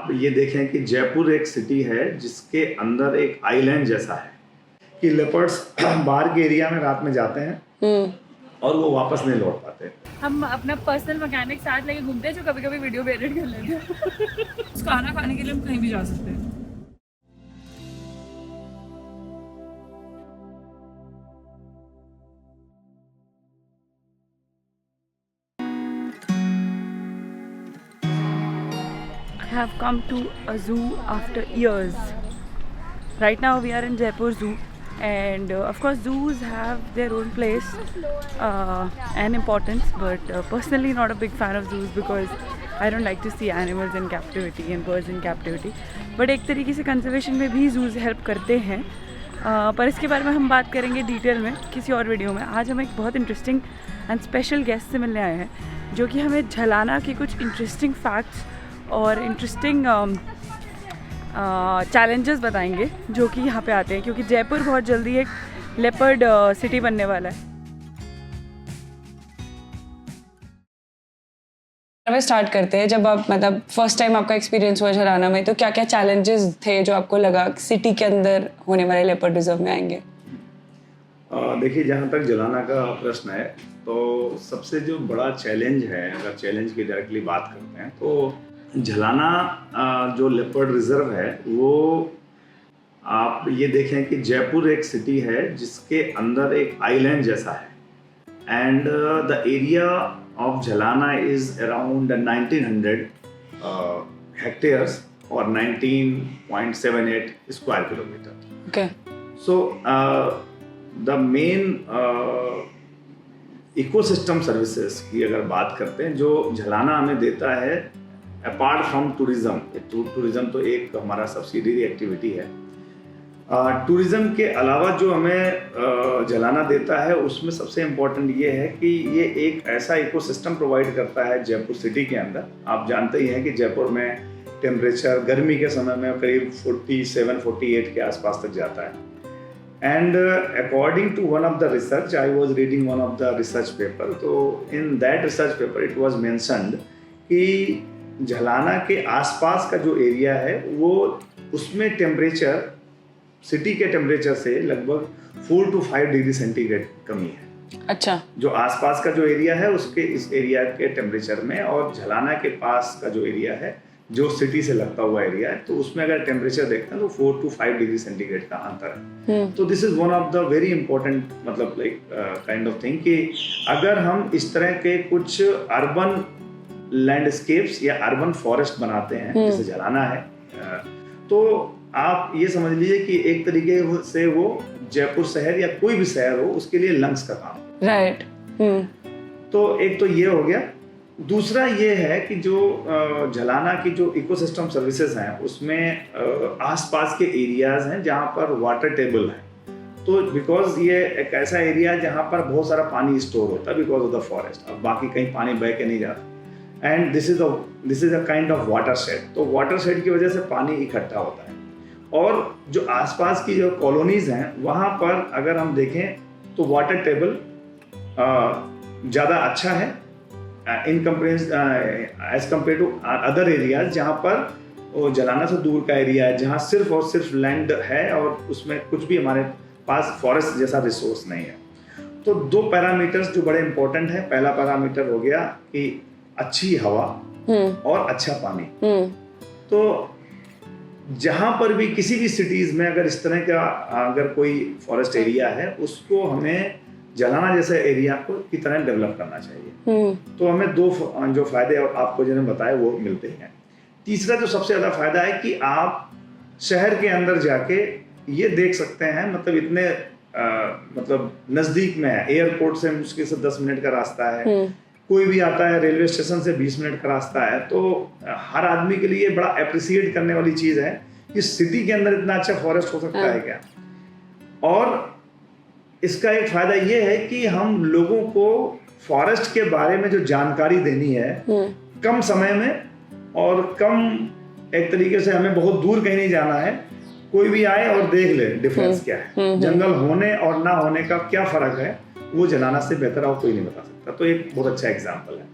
आप ये देखें कि जयपुर एक सिटी है जिसके अंदर एक आइलैंड जैसा है कि लेपर्ड्स बाहर के एरिया में रात में जाते हैं और वो वापस नहीं लौट पाते। हम अपना पर्सनल मैकेनिक साथ लेके घूमते हैं जो कभी कभी वीडियो एडिट कर लेते हैं। खाना खाने के लिए हम कहीं भी जा सकते हैं। I have come to a zoo after years. Right now we are in Jaipur Zoo, and of course zoos have their own place and importance, but personally not a big fan of zoos because I don't like to see animals in captivity and birds in captivity. But एक तरीके से conservation में भी zoos help करते हैं, पर इसके बारे में हम बात करेंगे डिटेल में किसी और वीडियो में। आज हम एक बहुत इंटरेस्टिंग एंड स्पेशल गेस्ट से मिलने आए हैं जो कि हमें झलाना के कुछ इंटरेस्टिंग फैक्ट्स और इंटरेस्टिंग चैलेंजेस बताएंगे जो कि यहाँ पे आते हैं, क्योंकि जयपुर बहुत जल्दी एक लेपर्ड सिटी बनने वाला है। हमें स्टार्ट करते हैं, जब आप मतलब फर्स्ट टाइम आपका एक्सपीरियंस हुआ झलाना में, तो क्या क्या चैलेंजेस थे जो आपको लगा सिटी के अंदर होने वाले लेपर्ड रिजर्व में आएंगे? देखिए, जहाँ तक झलाना का प्रश्न है तो सबसे जो बड़ा चैलेंज है, अगर चैलेंज की डायरेक्टली बात करते हैं तो झलाना जो लेपर्ड रिजर्व है वो आप ये देखें कि जयपुर एक सिटी है जिसके अंदर एक आइलैंड जैसा है and the area of Jhalana is around 1900 hectares और 19.78 square kilometre. Okay, so the main ecosystem services की अगर बात करते हैं जो झलाना हमें देता है अपार्ट फ्रॉम टूरिज़्म, टूरिज़्म तो एक हमारा सब्सिडियरी एक्टिविटी है। टूरिज़्म के अलावा जो हमें झलाना देता है उसमें सबसे इम्पोर्टेंट ये है कि ये एक ऐसा इकोसिस्टम प्रोवाइड करता है जयपुर सिटी के अंदर। आप जानते ही हैं कि जयपुर में टेम्परेचर गर्मी के समय में करीब 47-48 के आसपास तक जाता है। And according to one of the research, I was reading one of the research paper, तो in that research paper it was mentioned कि झलाना के आसपास का जो एरिया है वो उसमें टेम्परेचर सिटी के टेम्परेचर से लगभग 4 to 5 डिग्री सेंटीग्रेड कमी है। अच्छा, जो आसपास का जो एरिया है उसके इस एरिया के टेम्परेचर में, और झलाना के पास का जो एरिया है जो सिटी से लगता हुआ एरिया है, तो उसमें अगर टेम्परेचर देखते हैं तो 4 to 5 डिग्री सेंटीग्रेड का अंतर है। तो this is one of the very important मतलब लाइक काइंड ऑफ थिंग कि अगर हम इस तरह के कुछ अर्बन लैंडस्केप्स या अर्बन फॉरेस्ट बनाते हैं जैसे झलाना है, तो आप ये समझ लीजिए कि एक तरीके से वो जयपुर शहर या कोई भी शहर हो उसके लिए लंग्स का काम। राइट। तो एक तो ये हो गया। दूसरा ये है कि जो झलाना की जो इकोसिस्टम सर्विसेज हैं उसमें आसपास के एरियाज हैं जहाँ पर वाटर टेबल है, तो बिकॉज ये एक ऐसा एरिया है जहाँ पर बहुत सारा पानी स्टोर होता है बिकॉज ऑफ द फॉरेस्ट। अब बाकी कहीं पानी बह के नहीं जाता, and this is a kind of water shade. तो वाटर शेड की वजह से पानी इकट्ठा होता है, और जो आसपास की जो कॉलोनीज हैं वहाँ पर अगर हम देखें तो वाटर टेबल ज़्यादा अच्छा है in as compare to other areas जहाँ पर वो झलाना से दूर का एरिया है जहाँ सिर्फ और सिर्फ लैंड है और उसमें कुछ भी हमारे पास फॉरेस्ट जैसा रिसोर्स नहीं है। तो दो पैरामीटर्स जो बड़े इंपॉर्टेंट है, पहला पैरामीटर हो गया कि अच्छी हवा और अच्छा पानी। तो जहां पर भी किसी भी सिटीज में अगर इस तरह का अगर कोई फॉरेस्ट एरिया है उसको हमें झलाना जैसे एरिया को की तरह डेवलप करना चाहिए। तो हमें दो जो फायदे आपको जिन्हें बताए वो मिलते हैं। तीसरा जो सबसे ज्यादा फायदा है कि आप शहर के अंदर जाके ये देख सकते हैं, मतलब इतने मतलब नजदीक में है, एयरपोर्ट से मुश्किल से 10 मिनट का रास्ता है, कोई भी आता है रेलवे स्टेशन से 20 मिनट का रास्ता है। तो हर आदमी के लिए बड़ा अप्रिशिएट करने वाली चीज़ है कि सिटी के अंदर इतना अच्छा फॉरेस्ट हो सकता है क्या। और इसका एक फ़ायदा ये है कि हम लोगों को फॉरेस्ट के बारे में जो जानकारी देनी है कम समय में और कम एक तरीके से, हमें बहुत दूर कहीं नहीं जाना है, कोई भी आए और देख ले डिफरेंस क्या है, जंगल होने और ना होने का क्या फ़र्क है, वो झलाना से बेहतर और कोई नहीं बता सकता। तो एक बहुत अच्छा एग्जाम्पल है।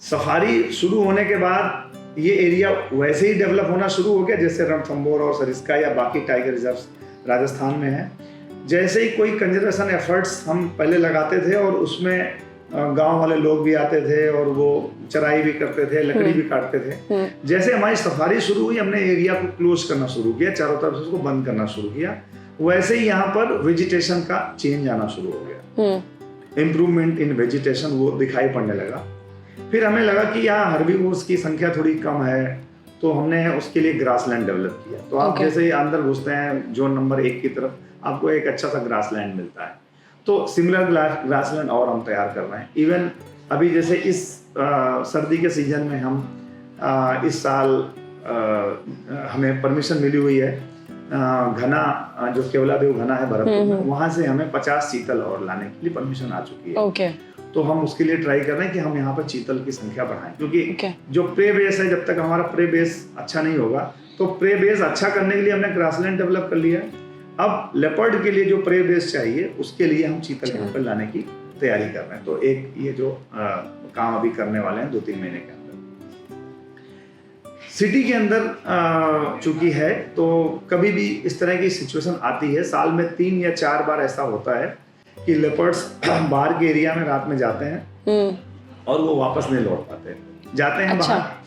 सफारी शुरू होने के बाद ये एरिया वैसे ही डेवलप होना शुरू हो गया जैसे रणथंभौर और सरिस्का या बाकी टाइगर रिजर्व्स राजस्थान में है। जैसे ही कोई कंजर्वेशन एफर्ट्स हम पहले लगाते थे और उसमें गांव वाले लोग भी आते थे और वो चराई भी करते थे, लकड़ी भी काटते थे। जैसे हमारी सफारी शुरू हुई, हमने एरिया को क्लोज करना शुरू किया, चारों तरफ से उसको बंद करना शुरू किया, वैसे ही यहाँ पर वेजिटेशन का चेंज आना शुरू हो गया। इम्प्रूवमेंट इन वेजिटेशन वो दिखाई पड़ने लगा। फिर हमें लगा कि यहाँ हर्बीवोर्स की संख्या थोड़ी कम है, तो हमने उसके लिए ग्रासलैंड डेवलप किया। तो आप जैसे ही अंदर घुसते हैं जोन नंबर 1 की तरफ, आपको एक अच्छा सा ग्रासलैंड मिलता है। तो सिमिलर ग्रासलैंड और हम तैयार कर रहे हैं। इवन अभी जैसे इस सर्दी के सीजन में हम इस साल हमें परमिशन मिली हुई है घना, जो केवलादेव घना है भरतपुर में, वहां से हमें 50 चीतल और लाने के लिए परमिशन आ चुकी है। ओके। तो हम उसके लिए ट्राई कर रहे हैं कि हम यहाँ पर चीतल की संख्या बढ़ाएं, क्योंकि जो प्रे बेस है, जब तक हमारा प्रे बेस अच्छा नहीं होगा, तो प्रे बेस अच्छा करने के लिए हमने ग्रासलैंड डेवलप कर लिया। अब लेपर्ड के लिए जो प्रे बेस चाहिए, उसके लिए हम चीतल यहाँ पर लाने की तैयारी कर रहे हैं। तो एक ये जो काम अभी करने वाले हैं 2-3 महीने के अंदर। सिटी के अंदर चूंकि है, तो कभी भी इस तरह की सिचुएशन आती है, साल में 3 या 4 बार ऐसा होता है कि लेपर्ड्स बाहर के एरिया में रात में जाते हैं और वो वापस नहीं लौट पाते, जाते हैं बाहर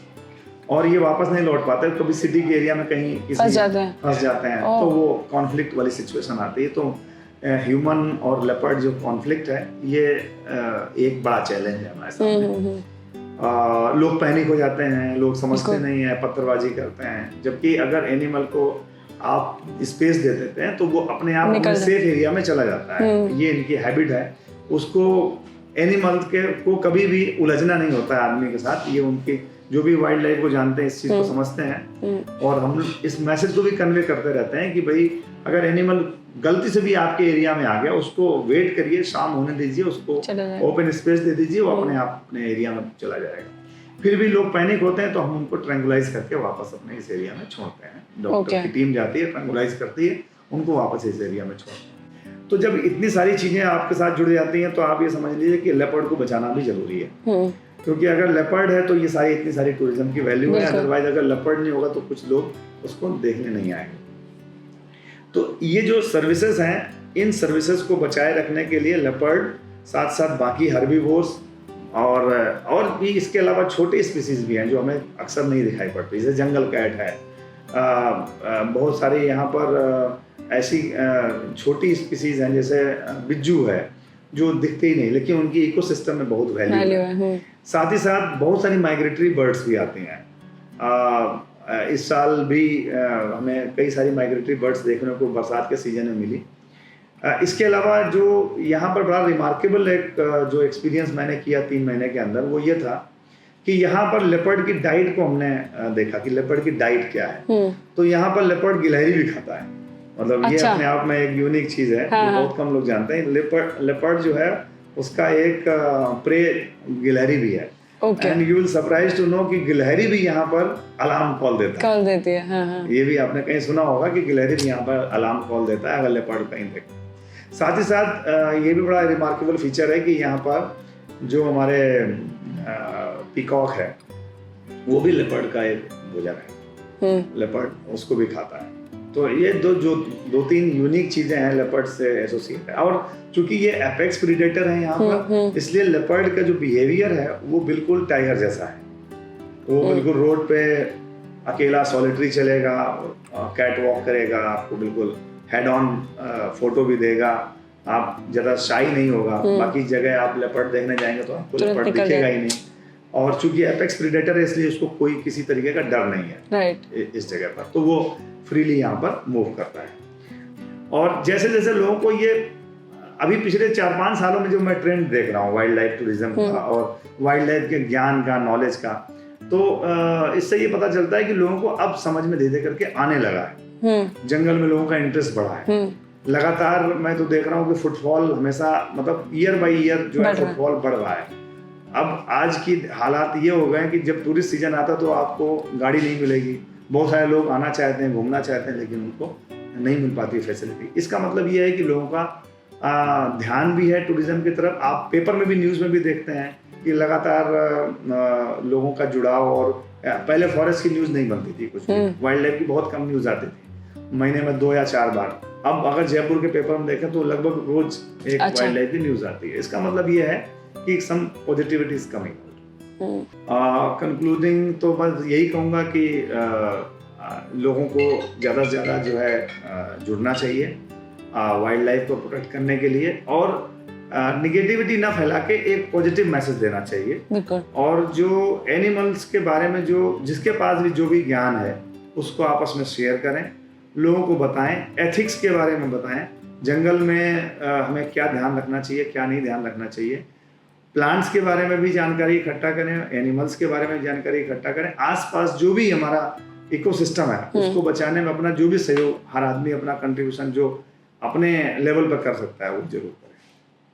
और ये वापस नहीं लौट पाते, कभी सिटी के एरिया में कहीं फंस जाते हैं। तो वो कॉन्फ्लिक्ट वाली सिचुएशन आती है। तो ह्यूमन और लेपर्ड जो कॉन्फ्लिक्ट है, ये एक बड़ा चैलेंज है हमारे सामने। लोग पैनिक हो जाते हैं, लोग समझते नहीं है, पत्थरबाजी करते हैं। जबकि अगर एनिमल को आप स्पेस दे देते हैं तो वो अपने आप सेफ एरिया में चला जाता है। ये इनकी हैबिट है। उसको एनिमल को कभी भी उलझना नहीं होता है आदमी के साथ। ये उनकी जो भी वाइल्ड लाइफ को जानते हैं, इस चीज को समझते हैं। और हम इस मैसेज को भी कन्वे करते रहते हैं कि भाई अगर एनिमल गलती से भी आपके एरिया में आ गया, उसको वेट करिए, शाम होने दीजिए, उसको ओपन स्पेस दे दीजिए, वो अपने आप अपने एरिया में चला जाएगा। फिर भी लोग पैनिक होते हैं तो हम उनको ट्रैंकुलाइज करके वापस अपने इस एरिया में छोड़ते हैं। डॉक्टर की टीम जाती है, ट्रैंकुलाइज करती है, उनको वापस इस एरिया में छोड़ते हैं। तो जब इतनी सारी चीजें आपके साथ जुड़ जाती हैं, तो आप ये समझ लीजिए कि लेपर्ड को बचाना भी जरूरी है। क्योंकि अगर लेपर्ड है तो ये इतनी सारी टूरिज्म की वैल्यू है। अदरवाइज अगर लेपर्ड नहीं होगा तो कुछ लोग उसको देखने नहीं आएंगे। तो ये जो सर्विसेज हैं, इन सर्विसेज को बचाए रखने के लिए लेपर्ड साथ साथ बाकी हर्बीवोर्स और भी इसके अलावा छोटे स्पीसीज भी हैं जो हमें अक्सर नहीं दिखाई पड़ती, जैसे जंगल कैट है। बहुत सारे यहाँ पर ऐसी छोटी स्पीसीज हैं, जैसे बिज्जू है, जो दिखते ही नहीं लेकिन उनकी इकोसिस्टम में बहुत वैल्यू है। साथ ही साथ बहुत सारी माइग्रेटरी बर्ड्स भी आती हैं। इस साल भी हमें कई सारी माइग्रेटरी बर्ड्स देखने को बरसात के सीजन में मिली। इसके अलावा जो यहाँ पर बड़ा रिमार्केबल एक जो एक्सपीरियंस मैंने किया 3 महीने के अंदर, वो ये था कि यहाँ पर लेपर्ड की डाइट को हमने देखा कि लेपर्ड की डाइट क्या है। तो यहाँ पर लेपर्ड गिलहरी भी खाता है। मतलब ये अपने आप में एक यूनिक चीज है, जो बहुत कम लोग जानते हैं। लेपर्ड जो है उसका एक प्रे गिलहरी भी है। And you will surprise to know कि गिलहरी भी यहाँ पर अलार्म कॉल देती है। हाँ। ये भी आपने कहीं सुना होगा कि गिलहरी भी यहाँ पर अलार्म कॉल देता है अगर लेपर्ड कहीं देखे। साथ ही साथ ये भी बड़ा रिमार्केबल फीचर है कि यहाँ पर जो हमारे पीकॉक है, वो भी लेपर्ड का एक भोजन है। लेपर्ड उसको भी खाता है। तो ये दो तीन यूनिक चीजें हैं लेपर्ड से एसोसिएट है। और चूंकि ये एपेक्स प्रीडेटर है यहाँ पर, इसलिए लेपर्ड का जो बिहेवियर है वो बिल्कुल टाइगर जैसा है। वो बिल्कुल रोड पे अकेला सॉलिटरी चलेगा, कैट वॉक करेगा, आपको बिल्कुल हेड ऑन फोटो भी देगा। आप ज्यादा शाई नहीं होगा। बाकी जगह आप लेपर्ड देखने जाएंगे तो आपको लेपर्ड दिखेगा ही नहीं। और चूंकि एपेक्स प्रीडेटर है, इसलिए उसको कोई किसी तरीके का डर नहीं है इस जगह पर। तो वो फ्रीली यहाँ पर मूव करता है। और जैसे जैसे लोगों को ये अभी पिछले 4-5 सालों में जो मैं ट्रेंड देख रहा हूँ वाइल्ड लाइफ टूरिज्म का और वाइल्ड लाइफ के ज्ञान का, नॉलेज का, तो इससे ये पता चलता है कि लोगों को अब समझ में धीरे करके आने लगा है। जंगल में लोगों का इंटरेस्ट बढ़ा है। लगातार मैं तो देख रहा हूँ कि फुटफॉल हमेशा, मतलब ईयर बाई ईयर जो है फुटफॉल बढ़ रहा है। अब आज की हालात ये हो गए कि जब टूरिस्ट सीजन आता तो आपको गाड़ी नहीं मिलेगी। बहुत सारे लोग आना चाहते हैं, घूमना चाहते हैं, लेकिन उनको नहीं मिल पाती फैसिलिटी। इसका मतलब ये है कि लोगों का ध्यान भी है टूरिज्म की तरफ। आप पेपर में भी, न्यूज़ में भी देखते हैं कि लगातार लोगों का जुड़ाव और पहले फॉरेस्ट की न्यूज़ नहीं बनती थी, कुछ भी वाइल्ड लाइफ की बहुत कम न्यूज़ आती थी, महीने में 2 या 4 बार। अब अगर जयपुर के पेपर में देखें तो लगभग रोज एक वाइल्ड लाइफ की न्यूज़ आती है। इसका मतलब ये है कि some positivity is coming. Concluding तो बस यही कहूँगा कि लोगों को ज़्यादा से ज़्यादा जो है जुड़ना चाहिए वाइल्ड लाइफ को प्रोटेक्ट करने के लिए, और निगेटिविटी ना फैला के एक पॉजिटिव मैसेज देना चाहिए। और जो एनिमल्स के बारे में जो जिसके पास भी जो भी ज्ञान है उसको आपस में शेयर करें, लोगों को बताएं, एथिक्स के बारे में बताएं, जंगल में हमें क्या ध्यान रखना चाहिए, क्या नहीं ध्यान रखना चाहिए, प्लांट्स के बारे में भी जानकारी इकट्ठा करें, एनिमल्स के बारे में जानकारी इकट्ठा करें, आसपास जो भी हमारा इकोसिस्टम है उसको बचाने में अपना जो भी सहयोग, हर आदमी अपना कंट्रीब्यूशन जो अपने लेवल पर कर सकता है वो जरूर करें।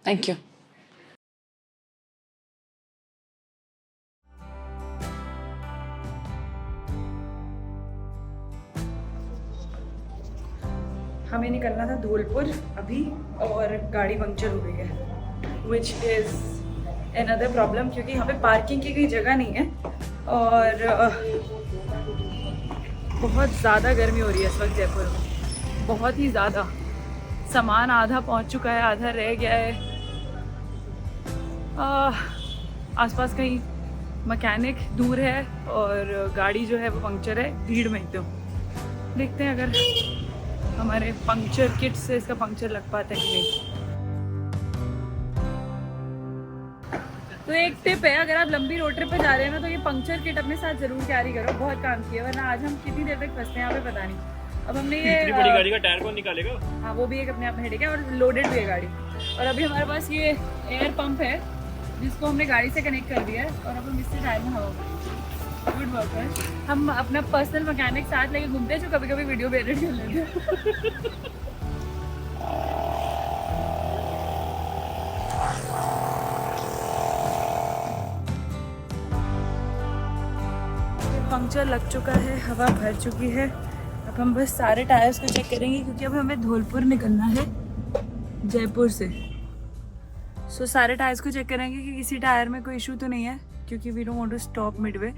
Thank you. हमें निकलना था धौलपुर अभी और गाड़ी पंक्चर हो गई है, विच इज़ another प्रॉब्लम, क्योंकि यहाँ पे पार्किंग की कोई जगह नहीं है और बहुत ज़्यादा गर्मी हो रही है इस वक्त जयपुर में, बहुत ही ज़्यादा। सामान आधा पहुँच चुका है, आधा रह गया है। आसपास कहीं मैकेनिक दूर है और गाड़ी जो है वो पंक्चर है भीड़ में एकदम। देखते हैं अगर हमारे पंक्चर किट से इसका पंक्चर लग पाता है कि नहीं। तो एक टिप है, अगर आप लंबी रोड ट्रिप पे जा रहे हैं ना तो ये पंक्चर किट अपने साथ जरूर कैरी करो, बहुत काम की है, वरना आज हम कितनी देर तक फंसते हैं यहाँ पे पता नहीं। अब हमने ये इतनी बड़ी गाड़ी का टायर कौन निकालेगा? हाँ वो भी एक अपने आप में हेडेक है और लोडेड भी है गाड़ी। और अभी हमारे पास ये एयर पंप है जिसको हमने गाड़ी से कनेक्ट कर दिया है और अब हम इससे टायर में हवा भरेंगे। गुड वर्क है। हम अपना पर्सनल मैकेनिक साथ लेके घूमते हैं जो कभी कभी वीडियो भी एडिट कर लेते हैं। पंक्चर लग चुका है, हवा भर चुकी है। अब हम बस सारे टायर्स को चेक करेंगे क्योंकि अब हमें धौलपुर निकलना है जयपुर से। सो सारे टायर्स को चेक करेंगे कि किसी टायर में कोई इशू तो नहीं है, क्योंकि we don't want to stop midway.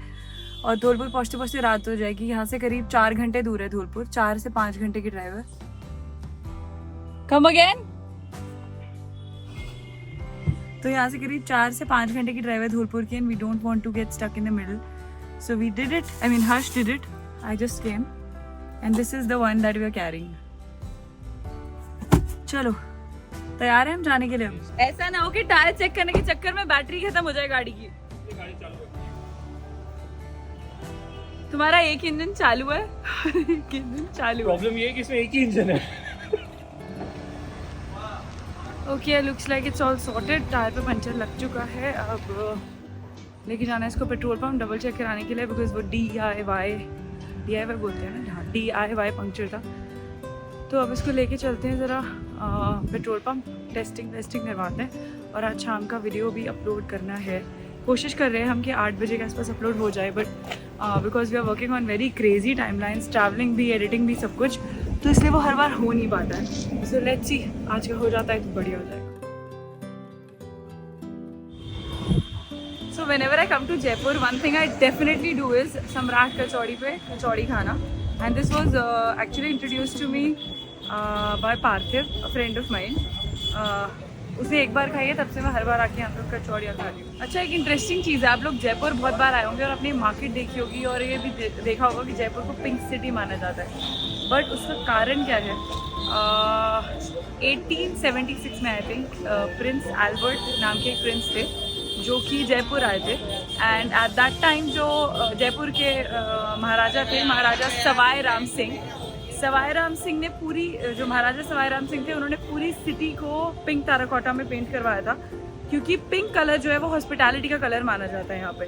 और धौलपुर पहुँचते पहुँचते रात हो जाएगी। यहाँ से करीब 4 घंटे दूर है धौलपुर, 4 से 5 घंटे की ड्राइव है। Come again. तो यहाँ से करीब 4 से 5 घंटे की ड्राइव है धौलपुर की, and we don't want to get stuck in the middle. So we did it. I mean, Harsh did it. I just came, and this is the one that we are carrying. चलो, तैयार हैं हम जाने के लिए। ऐसा ना हो कि टायर चेक करने के चक्कर में बैटरी खत्म हो जाए गाड़ी की। तुम्हारा एक इंजन चालू है, एक इंजन चालू है। प्रॉब्लम ये है कि इसमें एक ही इंजन है। Okay, looks like it's all sorted. Tyre पे पंचर लग चुका है। अब लेके जाना है इसको पेट्रोल पंप डबल चेक कराने के लिए, बिकॉज वो DIY बोलते हैं ना, हाँ DIY पंक्चर था। तो अब इसको लेके चलते हैं ज़रा पेट्रोल पंप, टेस्टिंग करवाते हैं। और आज शाम का वीडियो भी अपलोड करना है, कोशिश कर रहे हैं हम कि 8 बजे के आसपास अपलोड हो जाए, but because we are working on very crazy timelines, travelling भी, एडिटिंग भी, सब कुछ, तो इसलिए वो हर बार हो नहीं पाता है। सो लेट्स सी, आज का हो जाता है तो बढ़िया हो जाएगा। So whenever I come to Jaipur, one thing I definitely do is Samrat Kachori पे कचौड़ी खाना, and this was actually introduced to me by Parthiv, a friend of mine. उसने एक बार खाई है, तब से मैं हर बार आके यहाँ पर कचौड़ियाँ खा रही हूँ। अच्छा, एक इंटरेस्टिंग चीज़ है, आप लोग जयपुर बहुत बार आए होंगे और अपनी मार्केट देखी होगी और ये भी देखा होगा कि जयपुर को पिंक सिटी माना जाता है, बट उसका कारण क्या है? 1876 में आई थिंक प्रिंस एल्बर्ट नाम के एक प्रिंस थे जो कि जयपुर आए थे, एंड एट दैट टाइम जो जयपुर के महाराजा थे, महाराजा सवाई राम सिंह ने पूरी, जो महाराजा सवाई राम सिंह थे, उन्होंने पूरी सिटी को पिंक टेराकोटा में पेंट करवाया था, क्योंकि पिंक कलर जो है वो हॉस्पिटैलिटी का कलर माना जाता है यहाँ पे।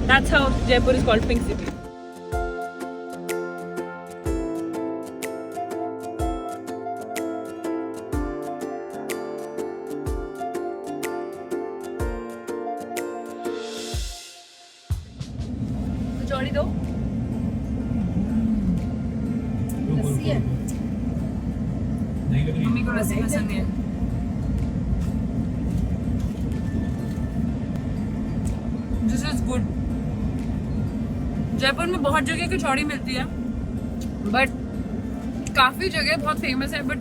That's how Jaipur is called pink city. Kachori दो। लस्सी है? मम्मी को लस्सी पसंद है। This is good. जयपुर में बहुत जगह कचौड़ी मिलती है, बट काफ़ी जगह बहुत फेमस है बट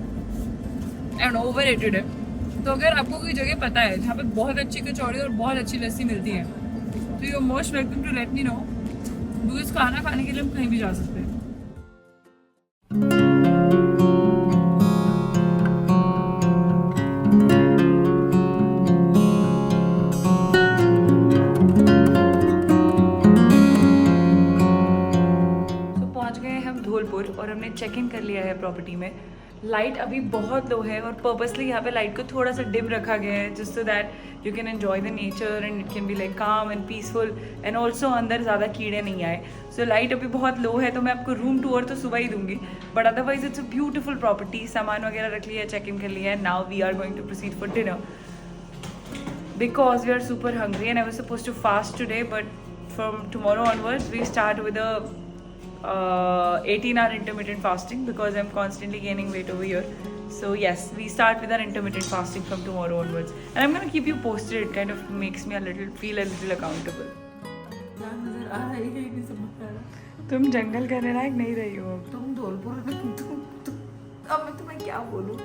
एंड ओवररेटेड है। तो अगर आपको कोई जगह पता है जहाँ पे बहुत अच्छी कचौड़ी और बहुत अच्छी लस्सी मिलती है तो you are most welcome to let me know, because खाना खाने के लिए हम कहीं भी जा सकते हैं। धौलपुर और हमने चेक इन कर लिया है प्रॉपर्टी में। लाइट अभी बहुत लो है और पर्पसली यहाँ पे लाइट को थोड़ा सा डिम रखा गया है just so that you can enjoy the nature and it can be like काम एंड पीसफुल एंड ऑल्सो अंदर ज़्यादा कीड़े नहीं आए। सो लाइट अभी बहुत लो है तो मैं आपको रूम टूर तो सुबह ही दूंगी, but otherwise it's a beautiful property. सामान वगैरह रख लिया है, चेक इन कर लिया है। Now we are going to proceed for dinner because we are super hungry and I was supposed to fast today, but from tomorrow onwards we start with a 18-hour intermittent fasting because I'm constantly gaining weight over here. So yes, we start with our intermittent fasting from tomorrow onwards, and I'm gonna keep you posted. It kind of makes me feel a little accountable. तुम जंगल करने लायक नहीं रही हो अब। तुम धौलपुर में अब मैं तुम्हें क्या बोलूं।